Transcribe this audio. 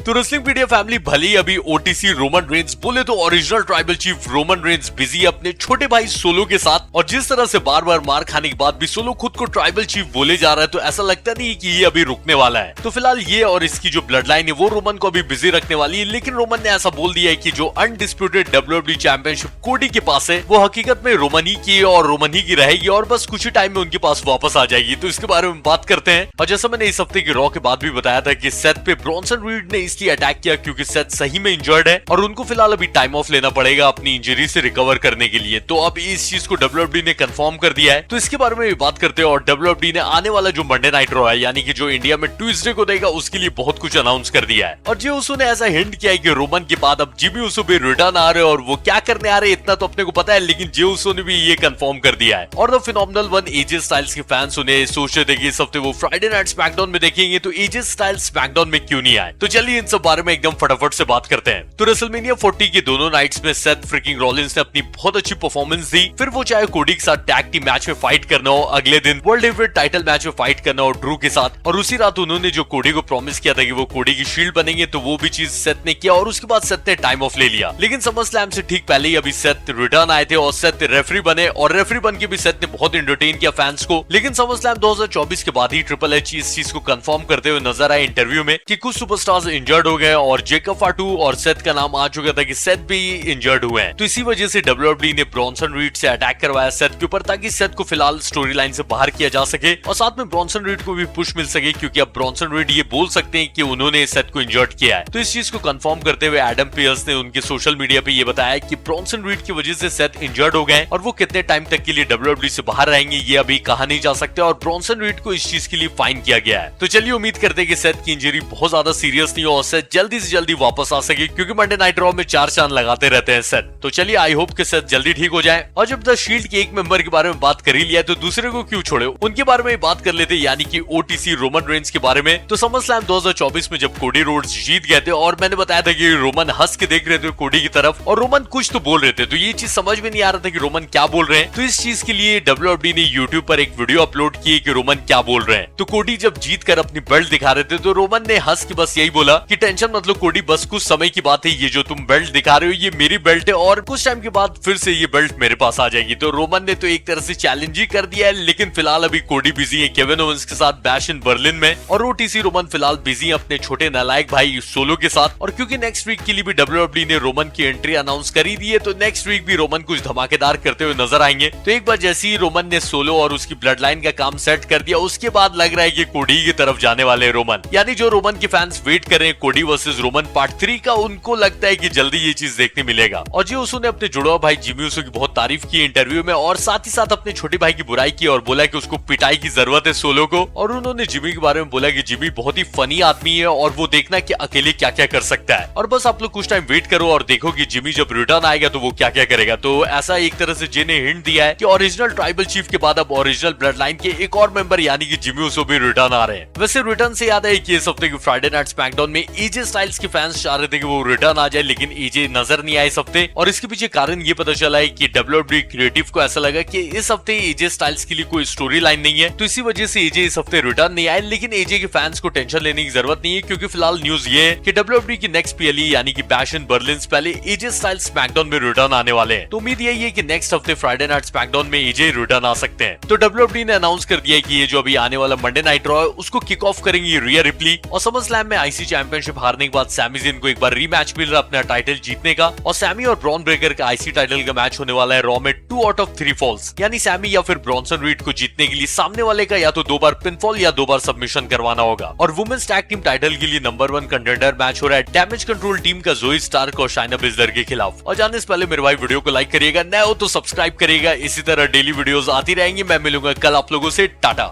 तो रेसलिंगपीडिया फैमिली भले ही अभी ओटीसी रोमन रेंस बोले तो original tribal chief Roman Reigns busy अपने छोटे भाई सोलो के साथ, और जिस तरह से बार बार मार खाने के बाद भी सोलो खुद को ट्राइबल चीफ बोले जा रहा है, तो ऐसा लगता नहीं कि ये अभी रुकने वाला है। तो फिलहाल ये और इसकी जो ब्लड लाइन है वो रोमन को अभी बिजी रखने वाली है, लेकिन रोमन ने ऐसा बोल दिया है कि जो अनडिस्प्यूटेड डब्ल्यूडब्ल्यूई चैंपियनशिप कोडी के पास है वो हकीकत में रोमन ही की और रोमन ही की रहेगी, और बस कुछ ही टाइम में उनके पास वापस आ जाएगी। तो इसके बारे में बात करते हैं। और जैसा मैंने इस हफ्ते की रॉ के बाद भी बताया था कि सेथ पे ब्रॉन्सन रीड ने इसलिए अटैक किया क्योंकि सेथ सही में इंजर्ड है और उनको फिलहाल अभी टाइम ऑफ लेना पड़ेगा अपनी इंजरी से रिकवर करने के लिए। तो अब इस चीज को डब्ल्यूडब्ल्यूई ने कंफर्म कर दिया है। तो इसके बारे में भी बात करते हैं। और डब्ल्यूडब्ल्यूई ने आने वाला जो मंडे नाइट रॉ है, यानी कि जो इंडिया में ट्यूसडे को देगा, उसके लिए बहुत कुछ अनाउंस कर दिया है। और जे उसो ने ऐसा हिंट किया है कि रोमन के बाद अब जिमी उसो भी रिटर्न आ रहे हैं, और वो क्या करने आ रहे हैं इतना तो अपने को पता है, लेकिन जे उसो ने भी ये कंफर्म कर दिया है। और the phenomenal one AJ Styles के फैंस उन्हें सोच रहे थे कि इस हफ्ते वो फ्राइडे नाइट स्मैकडाउन में देखेंगे, तो एजे स्टाइल्स स्मैकडाउन में क्यों नहीं आए। तो चलिए इन सब बारे में एकदम फटाफट से बात करते हैं। तो रेसलमेनिया 40 के दोनों नाइट्स में सेथ फ्रिकिंग रॉलिंस ने अपनी बहुत अच्छी परफॉर्मेंस दी। फिर वो चाहे कोडी के साथ टैग टीम मैच में फाइट करना हो, अगले दिन वर्ल्ड हेवीवेट टाइटल मैच में फाइट करना हो ड्रू के साथ, और उसी रात उन्होंने जो कोडी को प्रॉमिस किया था कि वो कोडी की शील्ड बनेंगे, तो वो भी चीज सेथ ने किया, और उसके बाद सेथ ने टाइम ऑफ ले लिया। लेकिन समर स्लैम से ठीक पहले ही अभी सेथ रिटर्न आए थे और सेथ रेफरी बने, और रेफरी बन के भी सेथ ने बहुत एंटरटेन किया फैंस को। लेकिन समर स्लैम 2024 के बाद ही ट्रिपल एच इस चीज को कंफर्म करते हुए नजर आए इंटरव्यू में कि कुछ सुपरस्टार्स इंजर्ड हो गए, और जेकब फाटू और सेथ का नाम आ चुका था कि सेथ भी इंजर्ड हुए हैं। तो इसी वजह से डब्ल्यूडब्ल्यूई ने ब्रॉन्सन रीड से अटैक करवाया सेथ के ऊपर, ताकि सेथ को फिलहाल स्टोरी लाइन से बाहर किया जा सके, और साथ में ब्रॉन्सन रीड को भी पुश मिल सके, क्योंकि अब ब्रॉन्सन रीड ये बोल सकते हैं कि उन्होंने सेथ को इंजर्ड किया है। तो इस चीज को कंफर्म करते हुए एडम पियर्स ने उनके सोशल मीडिया पे ये बताया कि ब्रॉन्सन रीड की वजह से सेथ इंजर्ड हो गए, और वो कितने टाइम तक के लिए डब्ल्यूडब्ल्यूई से बाहर रहेंगे ये अभी कहा नहीं जा सकता, और ब्रॉन्सन रीड को इस चीज के लिए फाइन किया गया है। तो चलिए उम्मीद करते हैं कि सेथ की इंजरी बहुत ज्यादा सीरियस नहीं हो और सेथ जल्दी से जल्दी वापस आ सके, क्योंकि मंडे नाइट रॉ में 4 चांद लगाते रहते हैं सेथ। तो चलिए आई होप कि सेथ जल्दी ठीक हो जाए। और जब द शील्ड के एक मेंबर के बारे में बात कर ही लिया, तो दूसरे को क्यों छोड़े, उनके बारे में बात कर लेते, यानी कि ओटीसी रोमन रेंस के बारे में। तो समर स्लैम 2024 में जब कोडी रोड्स जीत गए थे, और मैंने बताया था कि रोमन हंस के देख रहे थे कोडी की तरफ, और रोमन कुछ तो बोल रहे थे, तो ये चीज समझ में नहीं आ रहा था कि रोमन क्या बोल रहे हैं। तो इस चीज के लिए डब्ल्यूडब्ल्यूई ने यूट्यूब पर एक वीडियो अपलोड की कि रोमन क्या बोल रहे हैं। तो कोडी जब जीत कर अपनी बेल्ट दिखा रहे थे, तो रोमन ने हंस के बस यही बोला कि टेंशन मत लो कोडी, बस कुछ समय की बात है, ये जो तुम बेल्ट दिखा रहे हो ये मेरी बेल्ट है, और कुछ टाइम के बाद फिर से ये बेल्ट मेरे पास आ जाएगी। तो रोमन ने तो एक तरह से चैलेंज ही कर दिया है, लेकिन फिलहाल अभी कोडी बिजी है केविन ओवेंस के साथ बैश इन बर्लिन में, और ओटीसी रोमन फिलहाल बिजी है अपने छोटे नालायक भाई सोलो के साथ। और क्योंकि नेक्स्ट वीक के लिए भी डब्ल्यूडब्ल्यूई ने रोमन की एंट्री अनाउंस करी दी है, तो नेक्स्ट वीक भी रोमन कुछ धमाकेदार करते हुए नजर आएंगे। तो एक बार जैसे ही रोमन ने सोलो और उसकी ब्लड लाइन का काम सेट कर दिया, उसके बाद लग रहा है कि कोडी की तरफ जाने वाले रोमन, यानी जो रोमन के फैंस वेट कर रहे हैं कोडी वर्सेस रोमन पार्ट 3 का, उनको लगता है कि जल्दी ये चीज देखने मिलेगा। और जी उसो ने अपने जुड़वा भाई जिमी उसो की बहुत तारीफ की इंटरव्यू में, और साथ ही साथ अपने छोटे भाई की बुराई की और बोला कि उसको पिटाई की जरूरत है सोलो को। और उन्होंने जिमी के बारे में बोला कि जिमी बहुत ही फनी आदमी है, और वो देखना कि अकेले क्या क्या कर सकता है, और बस आप लोग कुछ टाइम वेट करो और देखो कि जिमी जब रिटर्न आएगा तो वो क्या क्या करेगा। तो ऐसा एक तरह से जे ने हिंट दिया है कि ओरिजिनल ट्राइबल चीफ के बाद अब ओरिजिनल ब्लड लाइन के एक और मेंबर यानी कि जिमी उसो भी रिटर्न आ रहे हैं। वैसे रिटर्न से याद है कि इस हफ्ते की फ्राइडे नाइट स्मैकडाउन में एजे स्टाइल्स के फैंस चाह रहे थे कि वो रिटर्न आ जाए, लेकिन एजे नजर नहीं आए इस हफ्ते, और इसके पीछे कारण ये पता चला है कि डब्ल्यूडब्ल्यूई क्रिएटिव को ऐसा लगा कि इस हफ्ते एजे स्टाइल्स के लिए कोई स्टोरी लाइन नहीं है, तो इसी वजह से एजे इस हफ्ते रिटर्न नहीं आए। लेकिन एजे के फैंस को टेंशन लेने की जरूरत नहीं है, क्योंकि फिलहाल न्यूज ये है कि डब्ल्यूडब्ल्यूई की नेक्स्ट पीएलई यानी कि बैश इन बर्लिन से पहले एजे स्टाइल्स स्मैकडाउन में रिटर्न आने वाले हैं। तो उम्मीद यही है कि नेक्स्ट हफ्ते फ्राइडे नाइट स्मैकडाउन में एजे रिटर्न आ सकते हैं। तो डब्ल्यूडब्ल्यूई ने अनाउंस कर दिया है कि ये जो अभी आने वाला मंडे नाइट रॉ है उसको किक ऑफ करेंगी रिया रिप्ली, और समर स्लैम में आईसी चैंपियनशिप हारने के बाद सैमी ज़ेन को एक बार रीमैच मिल रहा है अपना टाइटल जीतने का, और सैमी और ब्रॉन ब्रेकर का आईसी टाइटल का मैच होने वाला है रॉ में 2 आउट ऑफ 3 फॉल्स, यानी सैमी या फिर ब्रॉन्सन रीड को जीतने के लिए सामने वाले का या तो 2 बार पिनफॉल या 2 बार सबमिशन करवाना होगा। और वुमेन्स टैग टीम टाइटल के लिए नंबर 1 कंटेंडर मैच हो रहा है डैमेज कंट्रोल टीम का जोई स्टार्क और शाइना बिस्लर के खिलाफ। और जाने से पहले मेरे भाई वीडियो को लाइक करिएगा, नए हो तो सब्सक्राइब करिएगा, इसी तरह डेली वीडियोस आती रहेंगी। मैं मिलूंगा कल आप लोगों से, टाटा।